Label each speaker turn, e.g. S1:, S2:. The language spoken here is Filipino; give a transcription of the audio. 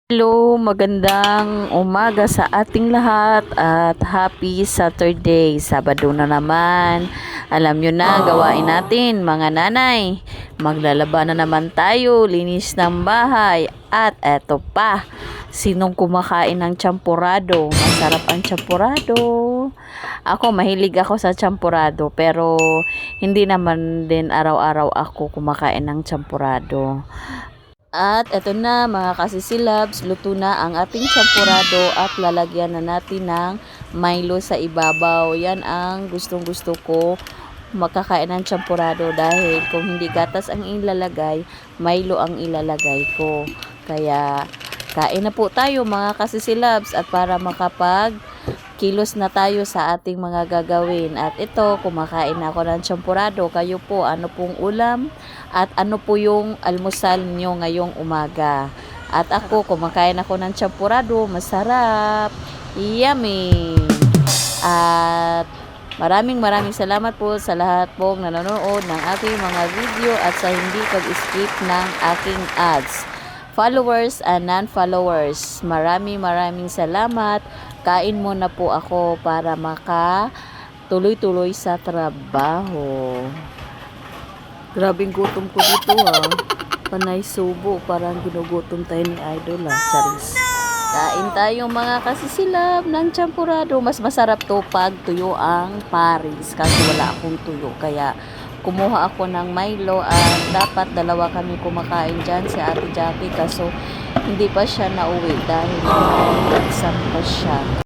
S1: Hello, magandang umaga sa ating lahat at happy Saturday. Sabado na naman. Alam nyo na, gawain natin mga nanay. Maglalaba na naman tayo, linis ng bahay. At eto pa, sinong kumakain ng champurado? Masarap ang champurado. Ako, mahilig ako sa champurado pero hindi naman din araw-araw ako kumakain ng champurado. At eto na mga kasisilabs, luto na ang ating champurado at lalagyan na natin ng Milo sa ibabaw. Yan ang gustong gusto ko makakain ng champurado dahil kung hindi gatas ang ilalagay, Milo ang ilalagay ko. Kaya kain na po tayo mga kasisilabs at para kilos na tayo sa ating mga gagawin. At ito, kumakain na ako ng champurado. Kayo po, ano pong ulam? At ano po yung almusal niyo ngayong umaga? At ako, kumakain ako ng champurado. Masarap. Yummy. At maraming salamat po sa lahat pong nanonood ng aking mga video at sa hindi pag-skip ng aking ads. Followers and non-followers, maraming salamat. Kain muna po ako para tuloy sa trabaho. Grabing gutom ko dito Panay subo, parang ginugutom tayo ni Idol Charis. Kain tayong mga kasisilab ng champurado. Mas masarap to pag tuyo ang Paris. Kasi wala akong tuyo. Kaya kumuha ako ng Milo at dapat dalawa kami kumakain dyan si Ate Jackie. Kaso hindi pa siya nauwi dahil exam pa siya.